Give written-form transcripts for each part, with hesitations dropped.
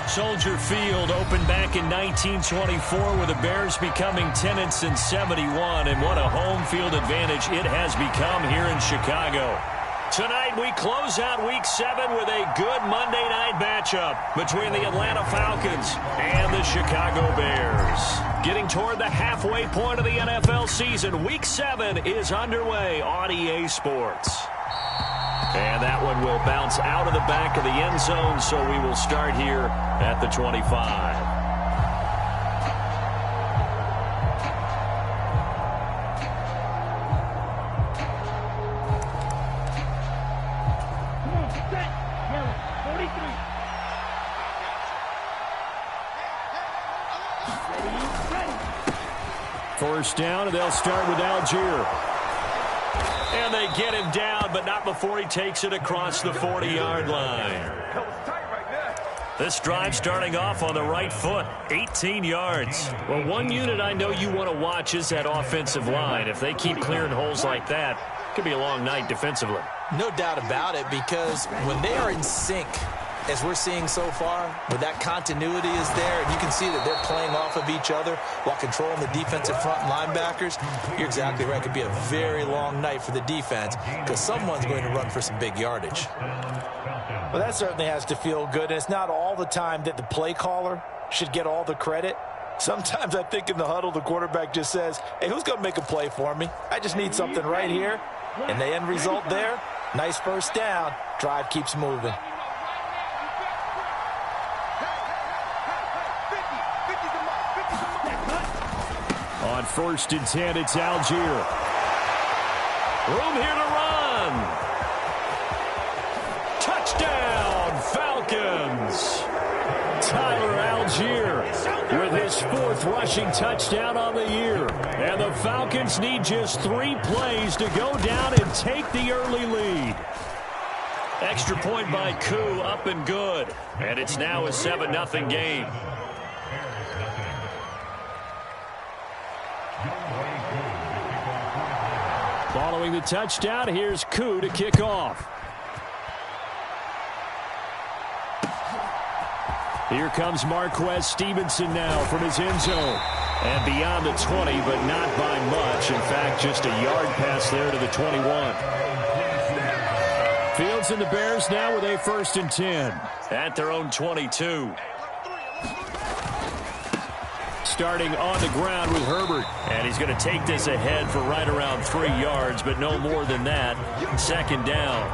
Soldier Field opened back in 1924 with the Bears becoming tenants in 71, and what a home field advantage it has become here in Chicago. Tonight we close out Week 7 with a good Monday night matchup between the Atlanta Falcons and the Chicago Bears. Getting toward the halfway point of the NFL season, Week 7 is underway on EA Sports. And that one will bounce out of the back of the end zone, so we will start here at the 25. First down, and they'll start with Algier. And they get him down, but not before he takes it across the 40-yard line. This drive starting off on the right foot, 18 yards. Well, one unit I know you want to watch is that offensive line. If they keep clearing holes like that, it could be a long night defensively. No doubt about it, because when they are in sync, as we're seeing so far, where that continuity is there, and you can see that they're playing off of each other while controlling the defensive front linebackers, you're exactly right. It could be a very long night for the defense because someone's going to run for some big yardage. Well, that certainly has to feel good. And it's not all the time that the play caller should get all the credit. Sometimes I think in the huddle, the quarterback just says, hey, who's going to make a play for me? I just need something right here. And the end result there, nice first down. Drive keeps moving. On 1st and 10, it's Algier. Room here to run. Touchdown, Falcons. Tyler Algier with his 4th rushing touchdown on the year. And the Falcons need just 3 plays to go down and take the early lead. Extra point by Koo, up and good. And it's now a 7-0 game. Following the touchdown, here's Koo to kick off. Here comes Marquez Stevenson now from his end zone. And beyond the 20, but not by much. In fact, just a yard pass there to the 21. Fields and the Bears now with a 1st and 10 at their own 22. Starting on the ground with Herbert. And he's going to take this ahead for right around 3 yards, but no more than that. 2nd down.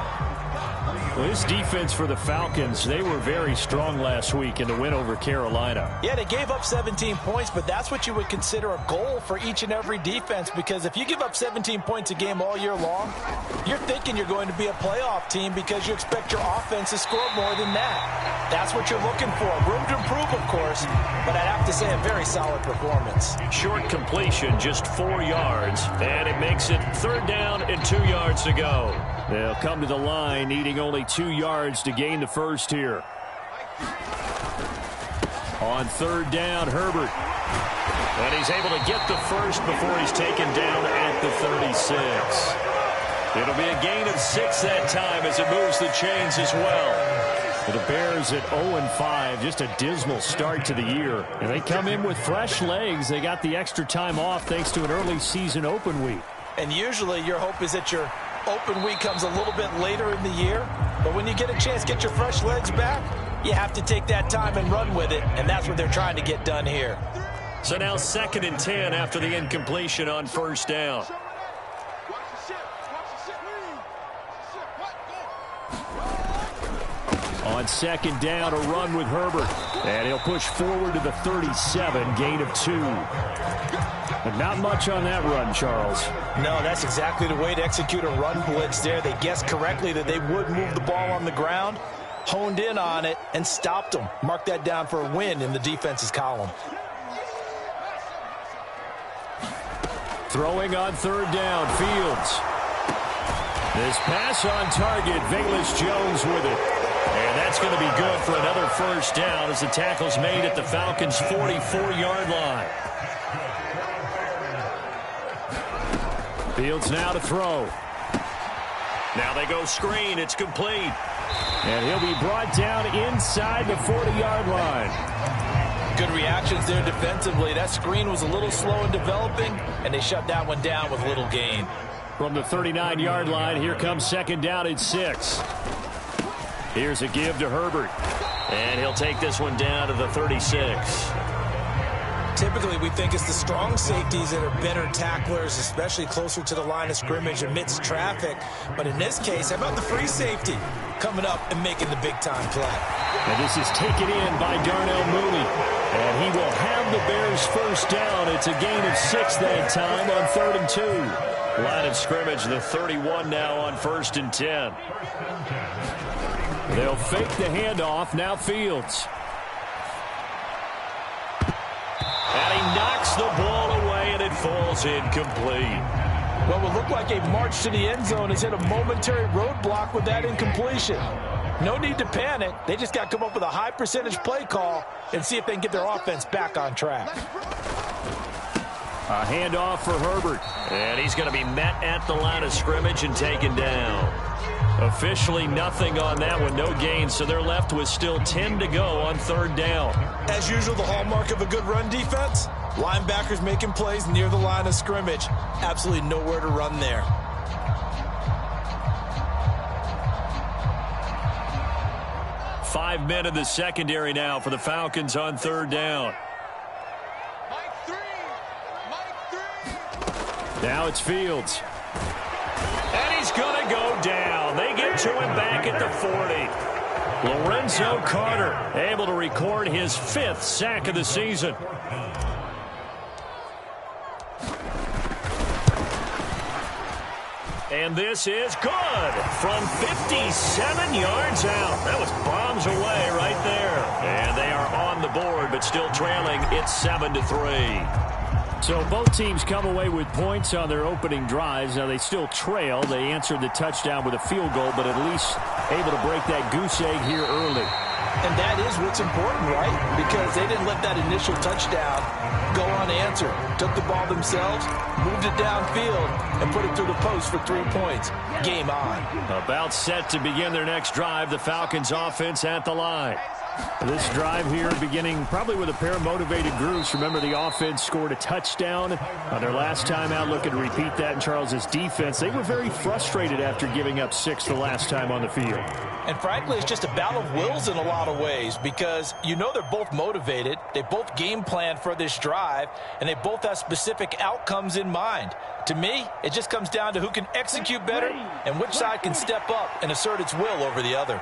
Well, this defense for the Falcons, they were very strong last week in the win over Carolina. Yeah, they gave up 17 points, but that's what you would consider a goal for each and every defense, because if you give up 17 points a game all year long, you're thinking you're going to be a playoff team because you expect your offense to score more than that. That's what you're looking for. Room to improve, of course, but I'd have to say a very solid performance. Short completion, just 4 yards, and it makes it 3rd down and 2 yards to go. They'll come to the line needing only 2 yards to gain the first here. On 3rd down, Herbert. And he's able to get the first before he's taken down at the 36. It'll be a gain of 6 that time as it moves the chains as well. The Bears at 0-5, just a dismal start to the year. And they come in with fresh legs. They got the extra time off thanks to an early season open week. And usually your hope is that your open week comes a little bit later in the year. But when you get a chance to get your fresh legs back, you have to take that time and run with it. And that's what they're trying to get done here. So now 2nd and 10 after the incompletion on 1st down. On 2nd down, a run with Herbert. And he'll push forward to the 37, gain of 2. But not much on that run, Charles. No, that's exactly the way to execute a run blitz there. They guessed correctly that they would move the ball on the ground, honed in on it, and stopped them. Mark that down for a win in the defense's column. Throwing on 3rd down, Fields. This pass on target, Velus Jones with it. And that's going to be good for another 1st down as the tackle's made at the Falcons' 44-yard line. Fields now to throw. Now they go screen. It's complete. And he'll be brought down inside the 40-yard line. Good reactions there defensively. That screen was a little slow in developing, and they shut that one down with little gain. From the 39-yard line, here comes second down and 6. Here's a give to Herbert. And he'll take this one down to the 36. Typically, we think it's the strong safeties that are better tacklers, especially closer to the line of scrimmage amidst traffic. But in this case, how about the free safety coming up and making the big-time play? And this is taken in by Darnell Mooney. And he will have the Bears first down. It's a gain of 6 that time on 3rd and 2. Line of scrimmage, the 31 now on 1st and 10. They'll fake the handoff. Now Fields. And he knocks the ball away, and it falls incomplete. What would look like a march to the end zone has hit a momentary roadblock with that incompletion. No need to panic. They just got to come up with a high percentage play call and see if they can get their offense back on track. A handoff for Herbert. And he's going to be met at the line of scrimmage and taken down. Officially nothing on that one, no gain, so they're left with still 10 to go on 3rd down. As usual, the hallmark of a good run defense, linebackers making plays near the line of scrimmage. Absolutely nowhere to run there. Five men in the secondary now for the Falcons on 3rd down. Now it's Fields. And he's going to go down. They get to him back at the 40. Lorenzo Carter able to record his 5th sack of the season. And this is good from 57 yards out. That was bombs away right there. And they are on the board, but still trailing. It's 7-3. So both teams come away with points on their opening drives. Now they still trail. They answered the touchdown with a field goal, but at least able to break that goose egg here early. And that is what's important, right? Because they didn't let that initial touchdown go unanswered. Took the ball themselves, moved it downfield, and put it through the post for 3 points. Game on. About set to begin their next drive. The Falcons offense at the line. This drive here beginning probably with a pair of motivated groups. Remember, the offense scored a touchdown on their last time out. Looking to repeat that in Charles's defense. They were very frustrated after giving up 6 the last time on the field. And frankly, it's just a battle of wills in a lot of ways because you know they're both motivated. They both game plan for this drive, and they both have specific outcomes in mind. To me, it just comes down to who can execute better and which side can step up and assert its will over the other.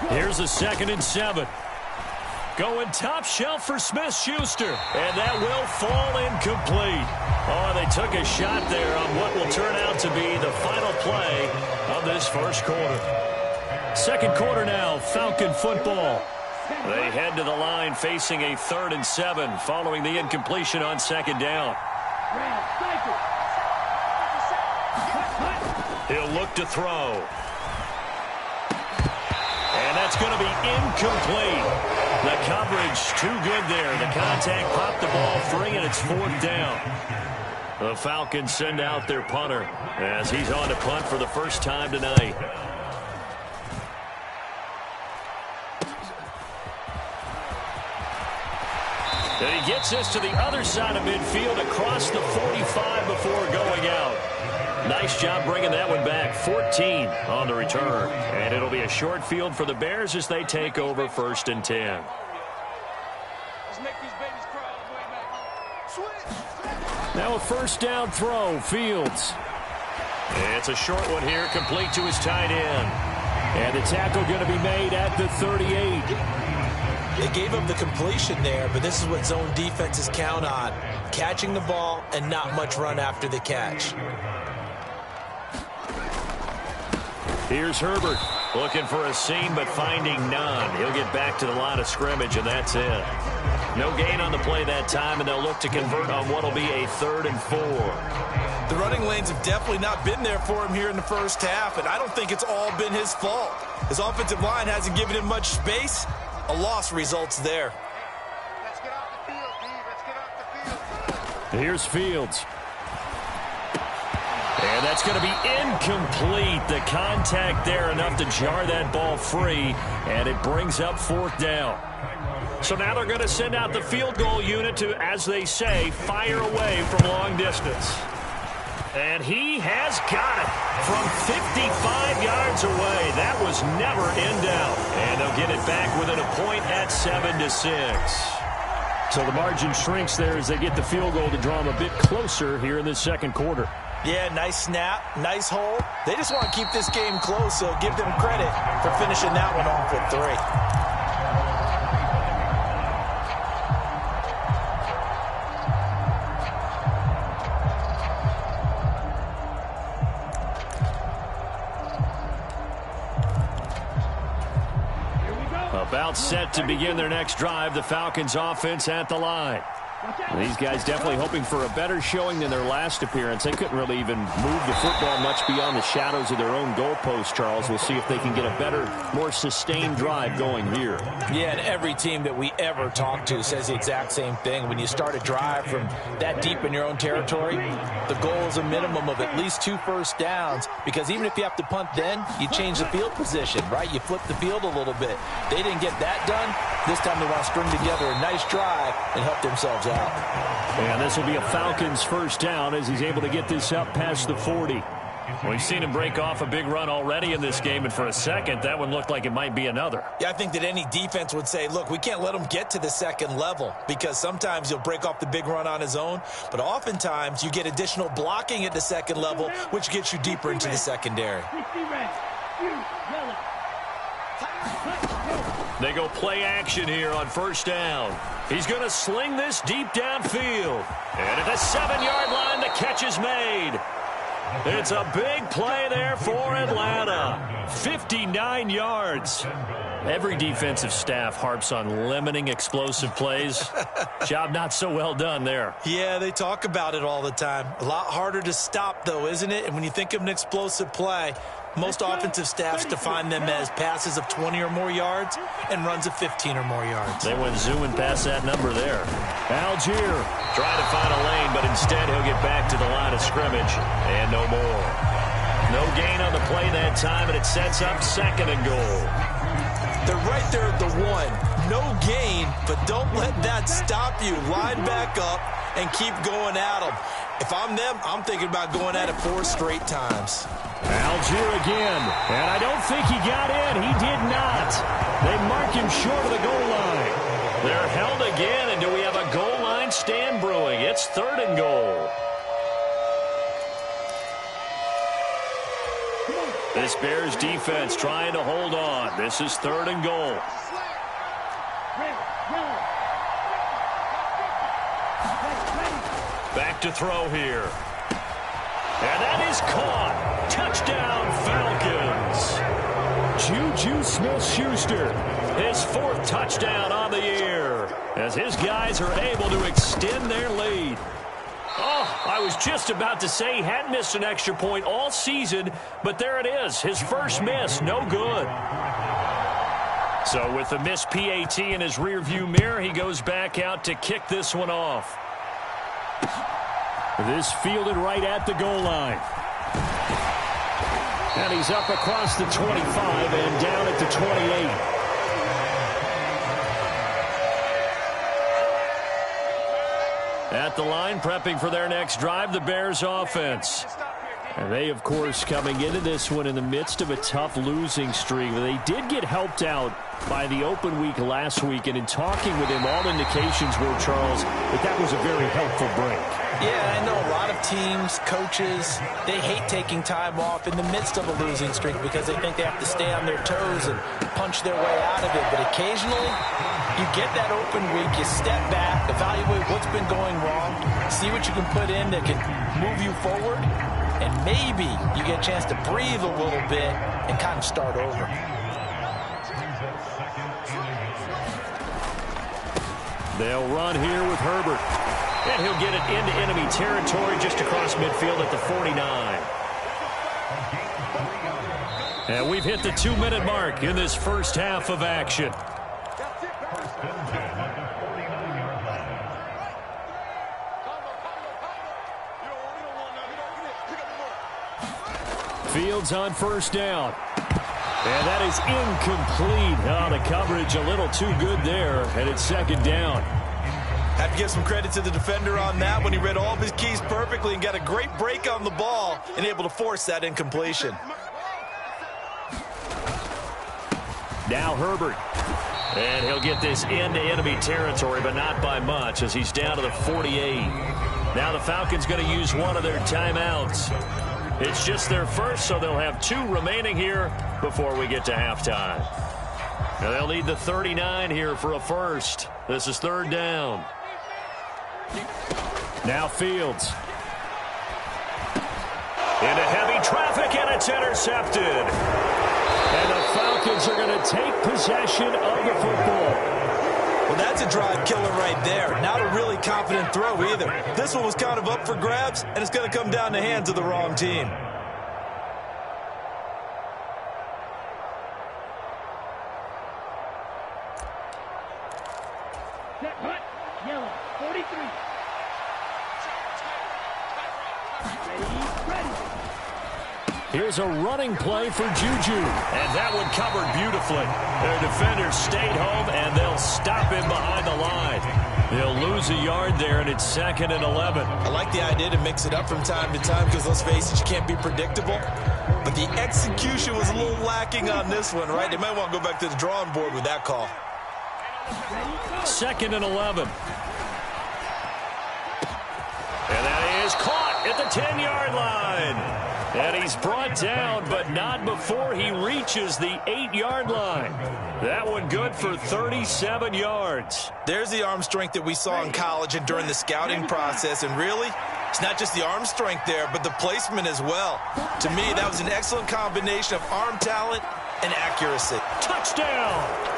Here's a 2nd and 7. Going top shelf for Smith-Schuster. And that will fall incomplete. Oh, they took a shot there on what will turn out to be the final play of this first quarter. Second quarter now, Falcon football. They head to the line facing a 3rd and 7 following the incompletion on 2nd down. He'll look to throw. And that's going to be incomplete. The coverage too good there. The contact popped the ball free, and it's 4th down. The Falcons send out their punter as he's on to punt for the first time tonight. And he gets this to the other side of midfield across the 45 before going out. Nice job bringing that one back. 14 on the return. And it'll be a short field for the Bears as they take over 1st and 10. Let's make these babies cry all the way back. Switch. Now a 1st down throw. Fields. It's a short one here, complete to his tight end. And the tackle going to be made at the 38. They gave up the completion there, but this is what zone defenses count on. Catching the ball and not much run after the catch. Here's Herbert looking for a seam but finding none. He'll get back to the line of scrimmage, and that's it. No gain on the play that time, and they'll look to convert on what will be a 3rd and 4. The running lanes have definitely not been there for him here in the first half, and I don't think it's all been his fault. His offensive line hasn't given him much space. A loss results there. Let's get off the field, D. Let's get off the field. Here's Fields. And that's going to be incomplete. The contact there enough to jar that ball free, and it brings up 4th down. So now they're going to send out the field goal unit to, as they say, fire away from long distance. And he has got it from 55 yards away. That was never in doubt. And they'll get it back within a point at 7-6. So the margin shrinks there as they get the field goal to draw them a bit closer here in this second quarter. Yeah, nice snap, nice hold. They just want to keep this game close, so give them credit for finishing that one off with 3. About set to begin their next drive, the Falcons offense at the line. These guys definitely hoping for a better showing than their last appearance. They couldn't really even move the football much beyond the shadows of their own goalpost, Charles. We'll see if they can get a better, more sustained drive going here. Yeah, and every team that we ever talk to says the exact same thing. When you start a drive from that deep in your own territory, the goal is a minimum of at least 2 first downs, because even if you have to punt then, you change the field position, right? You flip the field a little bit. They didn't get that done. This time they want to string together a nice drive and help themselves out. And this will be a Falcons first down as he's able to get this up past the 40. We've seen him break off a big run already in this game, and for a second, that one looked like it might be another. Yeah, I think that any defense would say, look, we can't let him get to the second level, because sometimes he'll break off the big run on his own, but oftentimes you get additional blocking at the second level, which gets you deeper into the secondary. They go play action here on first down. He's going to sling this deep downfield. And at the 7-yard line, the catch is made. It's a big play there for Atlanta. 59 yards. Every defensive staff harps on limiting explosive plays. Job not so well done there. Yeah, they talk about it all the time. A lot harder to stop, though, isn't it? And when you think of an explosive play, most offensive staffs define them as passes of 20 or more yards and runs of 15 or more yards. They went zooming past that number there. Algier trying to find a lane, but instead he'll get back to the line of scrimmage and no more. No gain on the play that time, and it sets up 2nd and goal. They're right there at the 1. No gain, but don't let that stop you. Line back up and keep going at them. If I'm them, I'm thinking about going at it 4 straight times. Algier again, and I don't think he got in. He did not. They mark him short of the goal line. They're held again, and do we have a goal line stand brewing? It's 3rd and goal. This Bears defense trying to hold on. This is 3rd and goal. Back to throw here. And that is caught. Touchdown, Falcons. Juju Smith-Schuster, his 4th touchdown on the year, as his guys are able to extend their lead. Oh, I was just about to say he hadn't missed an extra point all season, but there it is. His first miss, no good. So with the missed PAT in his rearview mirror, he goes back out to kick this one off. This fielded right at the goal line. And he's up across the 25 and down at the 28. At the line, prepping for their next drive, the Bears offense. And they, of course, coming into this one in the midst of a tough losing streak. They did get helped out by the open week last week, and in talking with him, all indications were, Charles, that was a very helpful break. Yeah, I know a lot of teams, coaches, they hate taking time off in the midst of a losing streak because they think they have to stay on their toes and punch their way out of it. But occasionally, you get that open week, you step back, evaluate what's been going wrong, see what you can put in that can move you forward, and maybe you get a chance to breathe a little bit and kind of start over. They'll run here with Herbert. And he'll get it into enemy territory just across midfield at the 49. And we've hit the 2-minute mark in this first half of action. Fields on first down. And that is incomplete. Oh, the coverage a little too good there, and it's second down. Have to give some credit to the defender on that when he read all of his keys perfectly and got a great break on the ball and able to force that incompletion. Now Herbert. And he'll get this into enemy territory, but not by much as he's down to the 48. Now the Falcons going to use one of their timeouts. It's just their first, so they'll have 2 remaining here before we get to halftime. Now they'll need the 39 here for a first. This is third down. Now Fields. Into heavy traffic, and it's intercepted. And the Falcons are going to take possession of the football. Well, that's a drive killer right there. Not a really confident throw either. This one was kind of up for grabs, and it's going to come down the hands of the wrong team. Set, hut, yellow, 43. Ready. Here's a running play for Juju. And that one covered beautifully. Their defenders stayed home, and they'll stop him behind the line. They'll lose a yard there, and it's 2nd and 11. I like the idea to mix it up from time to time because, let's face it, you can't be predictable. But the execution was a little lacking on this one, right? They might want to go back to the drawing board with that call. 2nd and 11. And that is caught at the 10-yard line. And he's brought down, but not before he reaches the 8-yard line. That one good for 37 yards. There's the arm strength that we saw in college and during the scouting process. And really, it's not just the arm strength there, but the placement as well. To me, that was an excellent combination of arm talent and accuracy. Touchdown!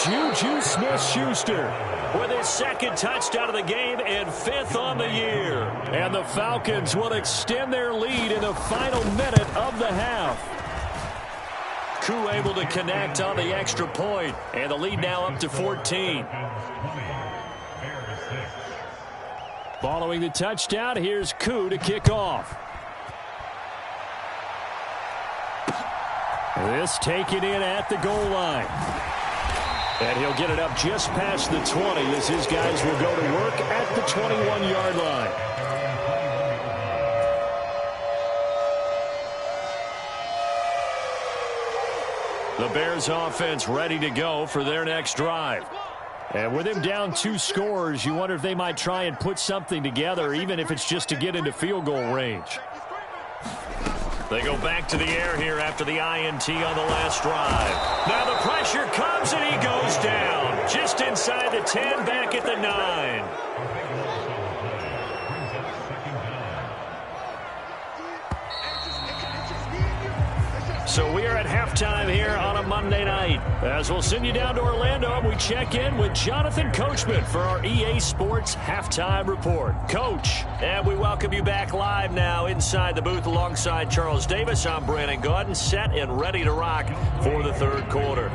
Juju Smith-Schuster with his 2nd touchdown of the game and 5th on the year. And the Falcons will extend their lead in the final minute of the half. Koo able to connect on the extra point, and the lead now up to 14. Following the touchdown, here's Koo to kick off. This taken in at the goal line. And he'll get it up just past the 20 as his guys will go to work at the 21-yard line. The Bears offense ready to go for their next drive. And with him down 2 scores, you wonder if they might try and put something together, even if it's just to get into field goal range. They go back to the air here after the INT on the last drive. Now the pressure comes and he goes down. Just inside the 10, back at the 9. So we are at halftime here on a Monday night. As we'll send you down to Orlando, and we check in with Jonathan Coachman for our EA Sports Halftime Report. Coach, and we welcome you back live now inside the booth alongside Charles Davis. I'm Brandon Gaudin, set and ready to rock for the third quarter.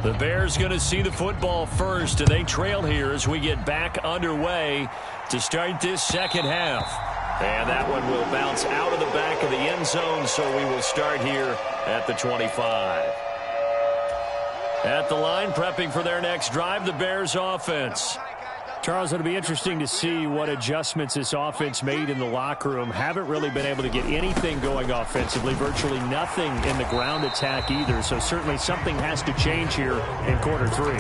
The Bears going to see the football first, and they trail here as we get back underway to start this second half. And that one will bounce out of the back of the end zone, so we will start here at the 25. At the line, prepping for their next drive, the Bears offense. Charles, it'll be interesting to see what adjustments this offense made in the locker room. Haven't really been able to get anything going offensively, virtually nothing in the ground attack either. So certainly something has to change here in quarter 3.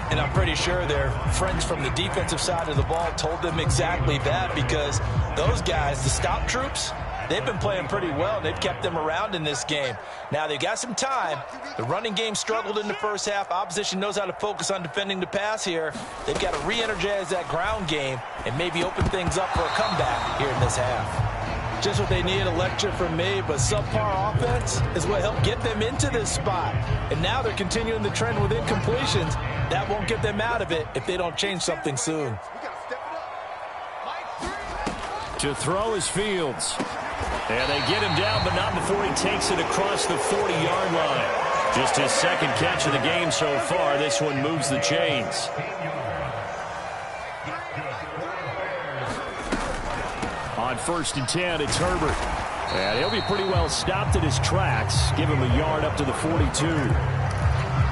And I'm pretty sure their friends from the defensive side of the ball told them exactly that, because those guys, the stop troops, they've been playing pretty well. They've kept them around in this game. Now, they've got some time. The running game struggled in the first half. Opposition knows how to focus on defending the pass here. They've got to re-energize that ground game and maybe open things up for a comeback here in this half. Just what they need, a lecture from me, but subpar offense is what helped get them into this spot. And now they're continuing the trend with incompletions. That won't get them out of it if they don't change something soon. To throw is Fields. And they get him down, but not before he takes it across the 40-yard line. Just his 2nd catch of the game so far. This one moves the chains. On 1st and 10, it's Herbert. And he'll be pretty well stopped in his tracks. Give him a yard up to the 42.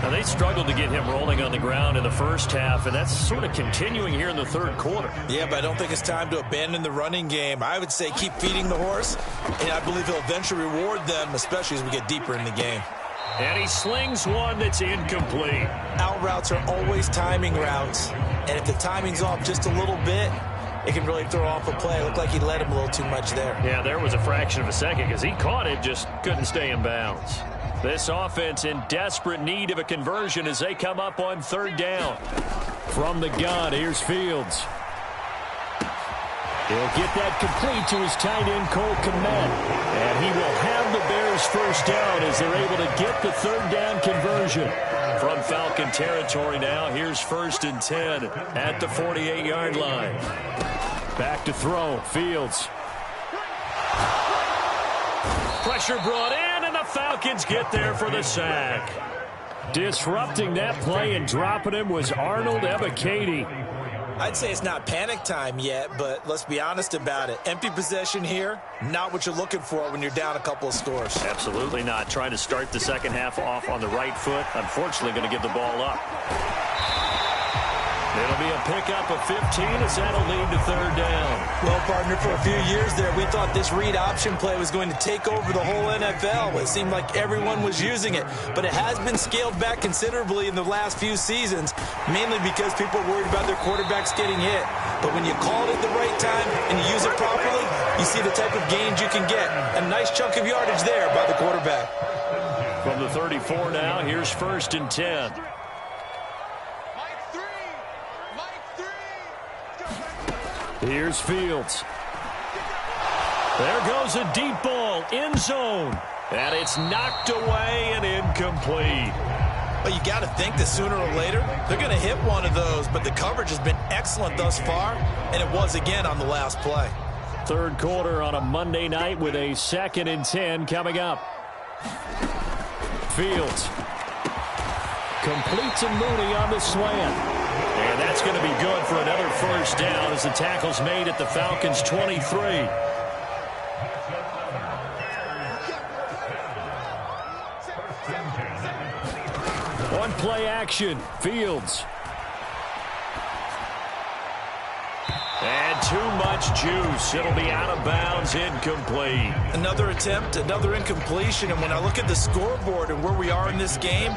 Now, they struggled to get him rolling on the ground in the first half, and that's sort of continuing here in the third quarter. Yeah, but I don't think it's time to abandon the running game. I would say keep feeding the horse, and I believe he'll eventually reward them, especially as we get deeper in the game. And he slings one that's incomplete. Out routes are always timing routes, and if the timing's off just a little bit, it can really throw off a play. It looked like he led him a little too much there. Yeah, there was a fraction of a second because he caught it, just couldn't stay in bounds. This offense in desperate need of a conversion as they come up on third down. From the gun, here's Fields. He'll get that complete to his tight end, Cole Kmet. And he will have the Bears first down as they're able to get the third down conversion. From Falcon territory now, here's 1st and 10 at the 48-yard line. Back to throw, Fields. Pressure brought in, and the Falcons get there for the sack. Disrupting that play and dropping him was Arnold Ebiketie. I'd say it's not panic time yet, but let's be honest about it. Empty possession here, not what you're looking for when you're down a couple of scores. Absolutely not. Trying to start the second half off on the right foot. Unfortunately, going to give the ball up. It'll be a pickup of 15 as that'll lead to third down. Well, partner, for a few years there, we thought this read option play was going to take over the whole NFL. It seemed like everyone was using it, but it has been scaled back considerably in the last few seasons, mainly because people are worried about their quarterbacks getting hit. But when you call it at the right time and you use it properly, you see the type of gains you can get. A nice chunk of yardage there by the quarterback. From the 34 now, here's 1st and 10. Here's Fields. There goes a deep ball, end zone. And it's knocked away and incomplete. Well, you got to think that sooner or later, they're going to hit one of those, but the coverage has been excellent thus far, and it was again on the last play. Third quarter on a Monday night with a 2nd and 10 coming up. Fields. Complete to Mooney on the slant. And that's going to be good for another first down as the tackle's made at the Falcons' 23. On play action, Fields. And too much juice. It'll be out of bounds, incomplete. Another attempt, another incompletion. And when I look at the scoreboard and where we are in this game,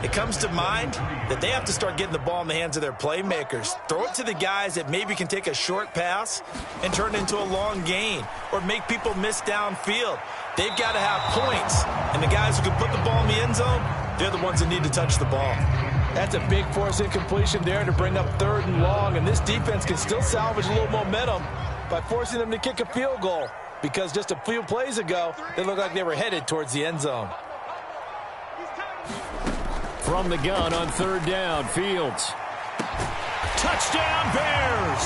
it comes to mind that they have to start getting the ball in the hands of their playmakers. Throw it to the guys that maybe can take a short pass and turn it into a long gain or make people miss downfield. They've got to have points. And the guys who can put the ball in the end zone, they're the ones that need to touch the ball. That's a big force incompletion there to bring up 3rd and long. And this defense can still salvage a little momentum by forcing them to kick a field goal. Because just a few plays ago, they looked like they were headed towards the end zone. From the gun on 3rd down, Fields. Touchdown, Bears!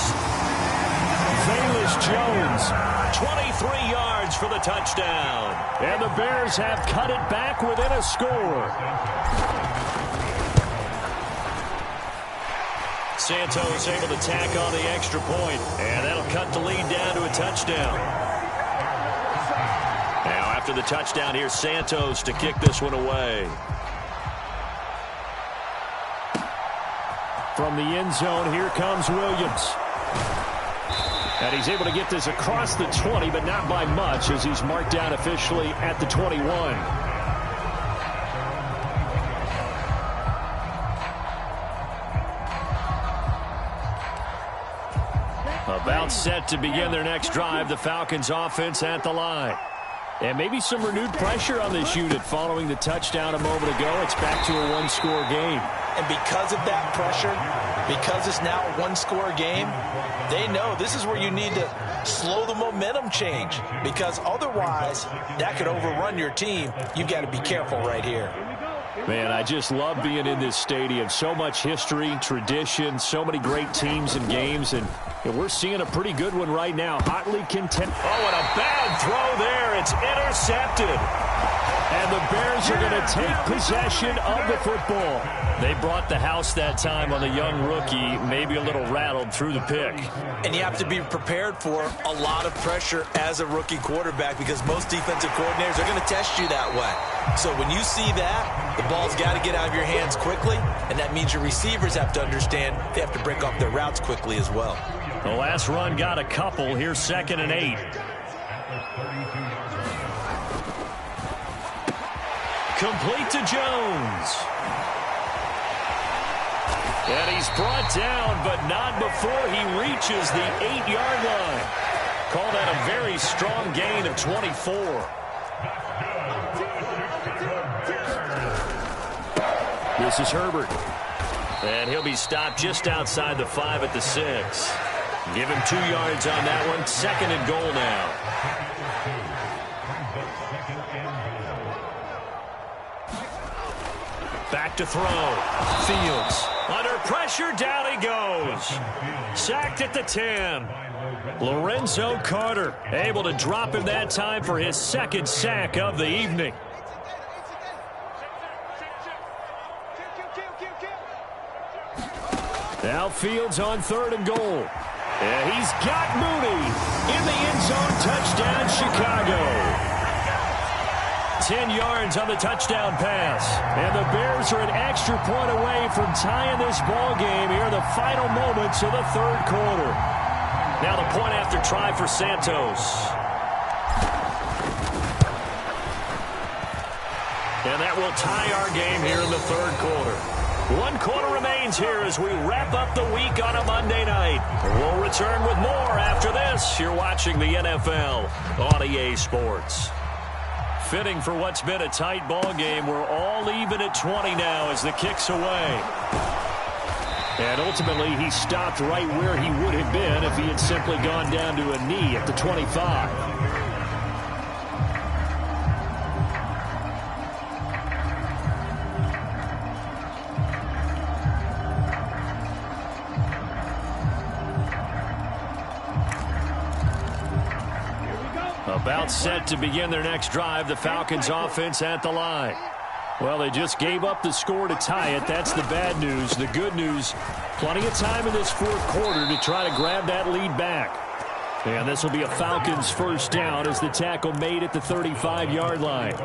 Velus Jones, 23 yards for the touchdown. And the Bears have cut it back within a score. Santos able to tack on the extra point, and that'll cut the lead down to a touchdown. Now after the touchdown, here's Santos to kick this one away. From the end zone, here comes Williams. And he's able to get this across the 20, but not by much as he's marked down officially at the 21. About set to begin their next drive, the Falcons offense at the line. And maybe some renewed pressure on this unit following the touchdown a moment ago. It's back to a one-score game. And because of that pressure, because it's now a one-score game, they know this is where you need to slow the momentum change. Because otherwise, that could overrun your team. You've got to be careful right here. Man, I just love being in this stadium. So much history, tradition, so many great teams and games. And we're seeing a pretty good one right now. Hotly contested. Oh, and a bad throw there. It's intercepted. And the Bears are going to take possession of the football. They brought the house that time on the young rookie, maybe a little rattled through the pick. And you have to be prepared for a lot of pressure as a rookie quarterback because most defensive coordinators are going to test you that way. So when you see that, the ball's got to get out of your hands quickly, and that means your receivers have to understand they have to break off their routes quickly as well. The last run got a couple. Here's 2nd and 8. Complete to Jones. And he's brought down, but not before he reaches the 8-yard line. Call that a very strong gain of 24. This is Herbert. And he'll be stopped just outside the 5 at the 6. Give him 2 yards on that one. 2nd and goal now. Back to throw. Fields. Under pressure, down he goes. Sacked at the 10. Lorenzo Carter able to drop him that time for his 2nd sack of the evening. Now Fields on 3rd and goal. And he's got Mooney in the end zone. Touchdown, Chicago. 10 yards on the touchdown pass. And the Bears are an extra point away from tying this ball game here in the final moments of the 3rd quarter. Now the point after try for Santos. And that will tie our game here in the 3rd quarter. 1 quarter remains here as we wrap up the week on a Monday night. We'll return with more after this. You're watching the NFL on EA Sports. Fitting for what's been a tight ball game. We're all even at 20 now as the kick's away. And ultimately, he stopped right where he would have been if he had simply gone down to a knee at the 25. About set to begin their next drive, the Falcons offense at the line. Well, they just gave up the score to tie it. That's the bad news. The good news, plenty of time in this 4th quarter to try to grab that lead back. And this will be a Falcons 1st down as the tackle made at the 35-yard line.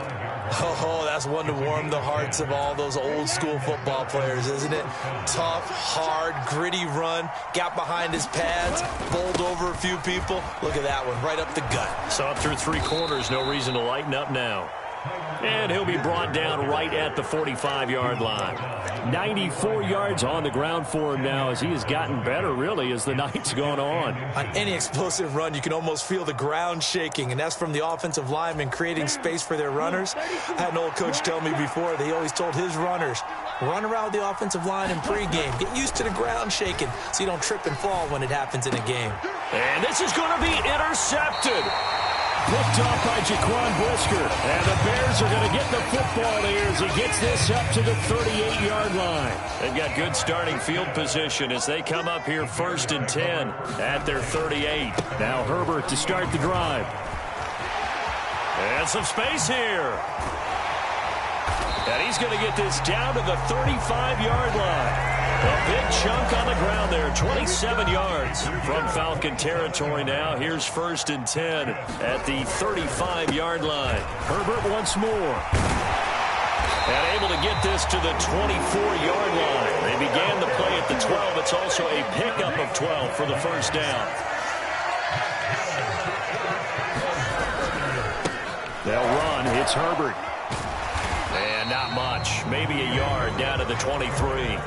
Oh, that's one to warm the hearts of all those old school football players, isn't it? Tough, hard, gritty run, got behind his pads, bowled over a few people. Look at that one, right up the gut. Saw it through 3 quarters, no reason to lighten up now. And he'll be brought down right at the 45-yard line. 94 yards on the ground for him now as he has gotten better, really, as the night's gone on. On any explosive run, you can almost feel the ground shaking, and that's from the offensive linemen creating space for their runners. I had an old coach tell me before, they always told his runners, run around the offensive line in pregame. Get used to the ground shaking so you don't trip and fall when it happens in a game. And this is going to be intercepted. Picked off by Jaquan Brisker. And the Bears are going to get the football here as he gets this up to the 38-yard line. They've got good starting field position as they come up here 1st and 10 at their 38. Now Herbert to start the drive. And some space here. And he's going to get this down to the 35-yard line. A big chunk on the ground there, 27 yards from Falcon territory now. Here's 1st and 10 at the 35-yard line. Herbert once more. And able to get this to the 24-yard line. They began the play at the 12. It's also a pickup of 12 for the 1st down. They'll run. It's Herbert. And not much. Maybe a yard down to the 23.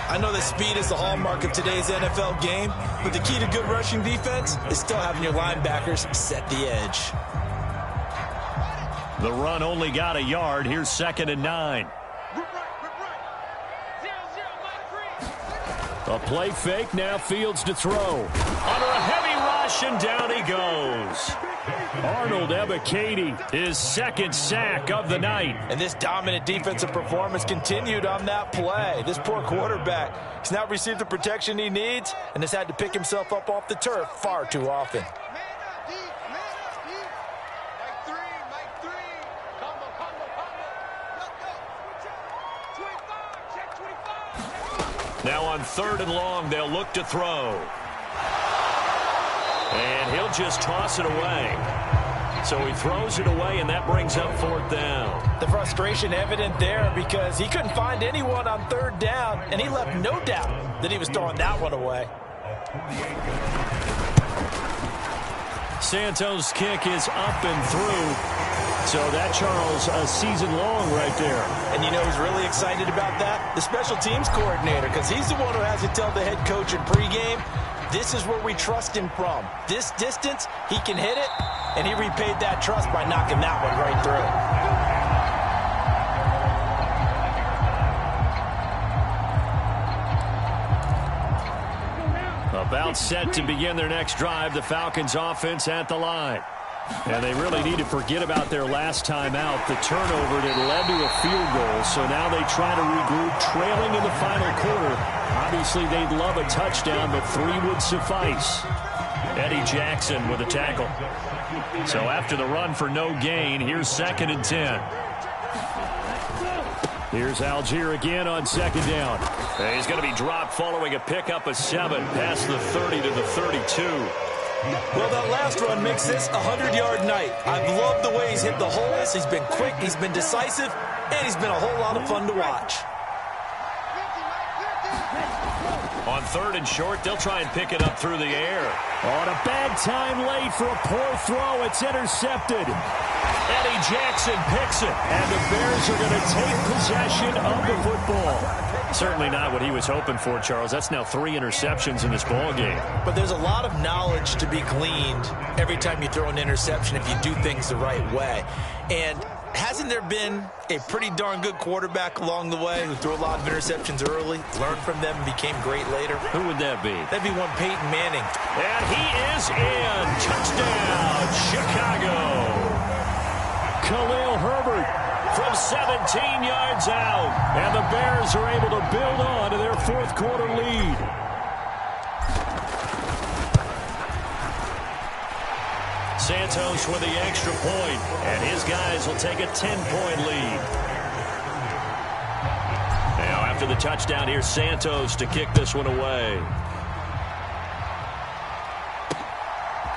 I know that speed is the hallmark of today's NFL game, but the key to good rushing defense is still having your linebackers set the edge. The run only got a yard. Here's 2nd and 9. A play fake. Now Fields to throw. Under a heavy rush, and down he goes. Arnold Ebiketie, his 2nd sack of the night. And this dominant defensive performance continued on that play. This poor quarterback has not received the protection he needs and has had to pick himself up off the turf far too often. Mike three. Combo. Now on 3rd and long, they'll look to throw. And he'll just toss it away. So he throws it away, and that brings up 4th down. The frustration evident there because he couldn't find anyone on 3rd down, and he left no doubt that he was throwing that one away. Santos' kick is up and through. So that, Charles, a season long right there. And you know who's really excited about that? The special teams coordinator, because he's the one who has to tell the head coach in pregame, this is where we trust him from. This distance, he can hit it, and he repaid that trust by knocking that one right through. About set to begin their next drive, the Falcons offense at the line. And they really need to forget about their last time out, the turnover that led to a field goal. So now they try to regroup, trailing in the final quarter. Obviously, they'd love a touchdown, but 3 would suffice. Eddie Jackson with a tackle. So after the run for no gain, here's 2nd and 10. Here's Algier again on 2nd down. And he's going to be dropped following a pickup of 7 past the 30 to the 32. Well, that last run makes this a 100-yard night. I've loved the way he's hit the holes. He's been quick, he's been decisive, and he's been a whole lot of fun to watch. On 3rd and short, they'll try and pick it up through the air. On a bad time late for a poor throw. It's intercepted. Eddie Jackson picks it, and the Bears are going to take possession of the football. Certainly not what he was hoping for, Charles. That's now 3 interceptions in this ball game. But there's a lot of knowledge to be gleaned every time you throw an interception if you do things the right way. And hasn't there been a pretty darn good quarterback along the way who threw a lot of interceptions early, learned from them, and became great later? Who would that be? That'd be one Peyton Manning. And he is in. Touchdown, Chicago. Khalil Herbert from 17 yards out. And the Bears are able to build on to their 4th quarter lead. Santos with the extra point, and his guys will take a 10-point lead. Now after the touchdown, here's Santos to kick this one away.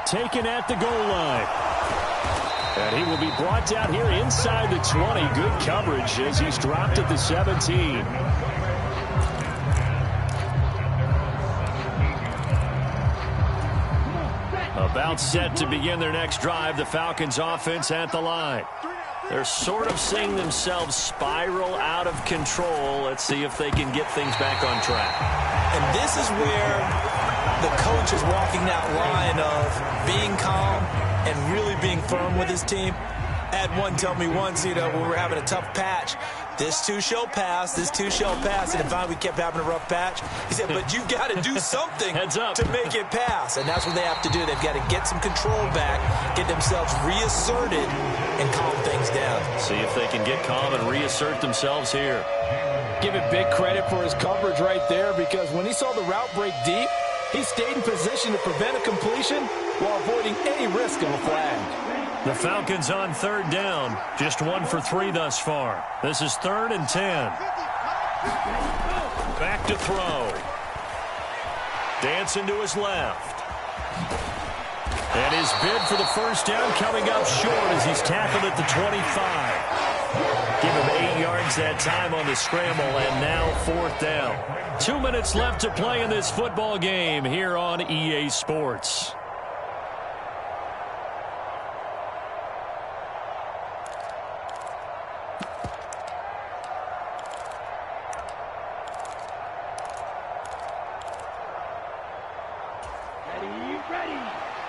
Taken at the goal line. And he will be brought down here inside the 20. Good coverage as he's dropped at the 17. About set to begin their next drive, the Falcons offense at the line. They're sort of seeing themselves spiral out of control. Let's see if they can get things back on track. And this is where the coach is walking that line of being calm and really being firm with his team. I had one tell me once, when we were having a tough patch, this too shall pass, this too shall pass. And finally we kept having a rough patch. He said, but you've got to do something to make it pass. And that's what they have to do. They've got to get some control back, get themselves reasserted, and calm things down. See if they can get calm and reassert themselves here. Give it big credit for his coverage right there, because when he saw the route break deep, he stayed in position to prevent a completion while avoiding any risk of a flag. The Falcons on 3rd down. Just 1 for 3 thus far. This is 3rd and 10. Back to throw. Dancing to his left. And his bid for the first down coming up short as he's tackled at the 25. Give him 8 yards that time on the scramble, and now 4th down. 2 minutes left to play in this football game here on EA Sports. Ready.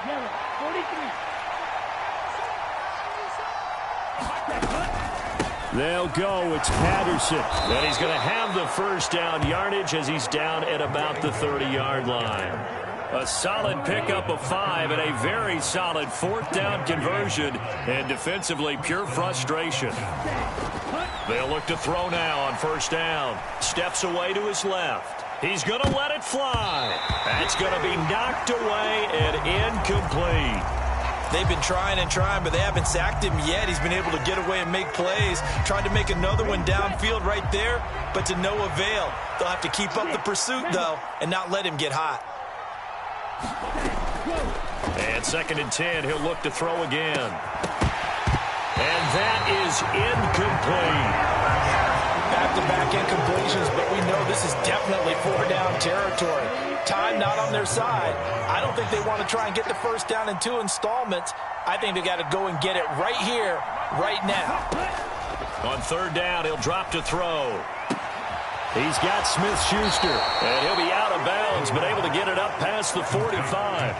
Yellow. 43. They'll go. It's Patterson. And he's going to have the first down yardage as he's down at about the 30-yard line. A solid pickup of 5 and a very solid 4th down conversion. And defensively, pure frustration. They'll look to throw now on first down. Steps away to his left. He's going to let it fly. That's going to be knocked away and incomplete. They've been trying and trying, but they haven't sacked him yet. He's been able to get away and make plays. Tried to make another one downfield right there, but to no avail. They'll have to keep up the pursuit, though, and not let him get hot. And 2nd and 10, he'll look to throw again. And that is incomplete. Back-to-back incompletions, but we know this is definitely 4-down territory. Time not on their side. I don't think they want to try and get the first down in 2 installments. I think they got to go and get it right here, right now. On 3rd down, he'll drop to throw. He's got Smith-Schuster, and he'll be out of bounds, but able to get it up past the 45.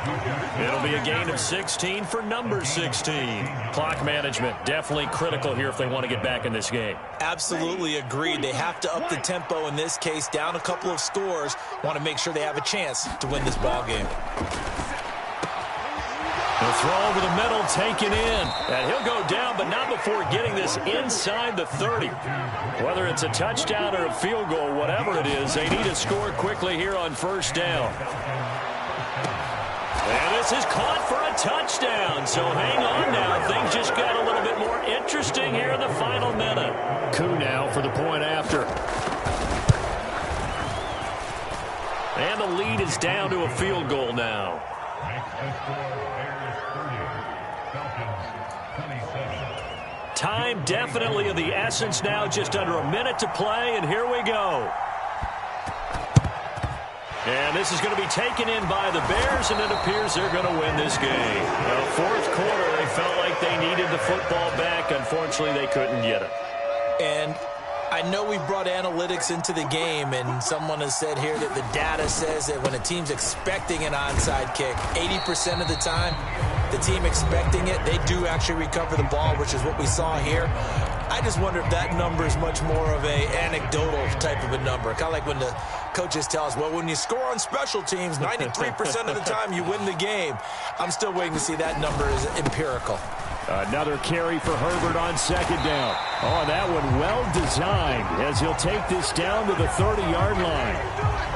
It'll be a gain of 16 for number 16. Clock management definitely critical here if they want to get back in this game. Absolutely agreed. They have to up the tempo in this case, down a couple of scores. Want to make sure they have a chance to win this ball game. He'll throw over the middle, taken in. And he'll go down, but not before getting this inside the 30. Whether it's a touchdown or a field goal, whatever it is, they need to score quickly here on 1st down. And this is caught for a touchdown. So hang on now. Things just got a little bit more interesting here in the final minute. Coup now for the point after. And the lead is down to a field goal now. Time definitely of the essence now, just under a minute to play, and here we go. And this is going to be taken in by the Bears, and it appears they're going to win this game. Well, 4th quarter, they felt like they needed the football back. Unfortunately, they couldn't get it. And I know we brought analytics into the game, and someone has said here that the data says that when a team's expecting an onside kick, 80% of the time, the team expecting it, they do actually recover the ball, which is what we saw here. I just wonder if that number is much more of a anecdotal type of a number. Kind of like when the coaches tell us, well, when you score on special teams, 93% of the time you win the game. I'm still waiting to see that number is empirical. Another carry for Herbert on 2nd down. Oh, that one well designed as he'll take this down to the 30-yard line.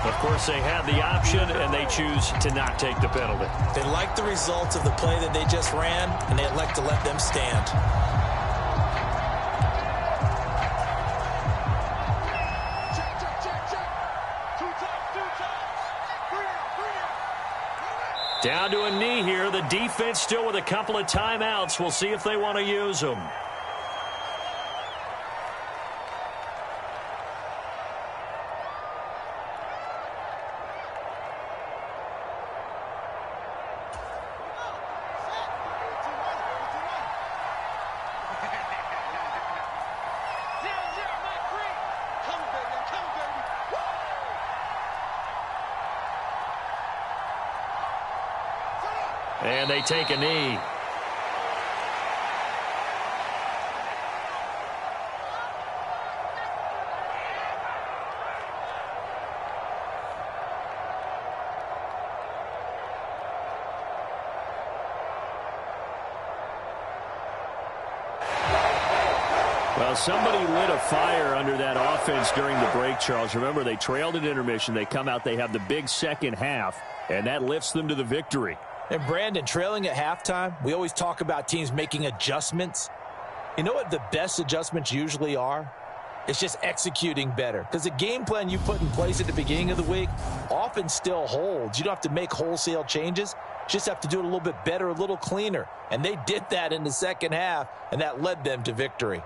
Of course, they had the option, and they choose to not take the penalty. They like the results of the play that they just ran, and they elect to let them stand. Down to a knee here. The defense still with a couple of timeouts. We'll see if they want to use them. And they take a knee. Well, somebody lit a fire under that offense during the break, Charles. Remember, they trailed at intermission. They come out, they have the big second half, and that lifts them to the victory. And Brandon, trailing at halftime, we always talk about teams making adjustments. You know what the best adjustments usually are? It's just executing better. Because the game plan you put in place at the beginning of the week often still holds. You don't have to make wholesale changes. You just have to do it a little bit better, a little cleaner. And they did that in the second half, and that led them to victory.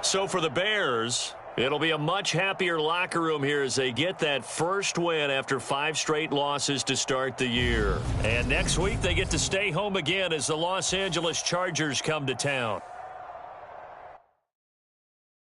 So for the Bears, it'll be a much happier locker room here as they get that first win after 5 straight losses to start the year. And next week they get to stay home again as the Los Angeles Chargers come to town.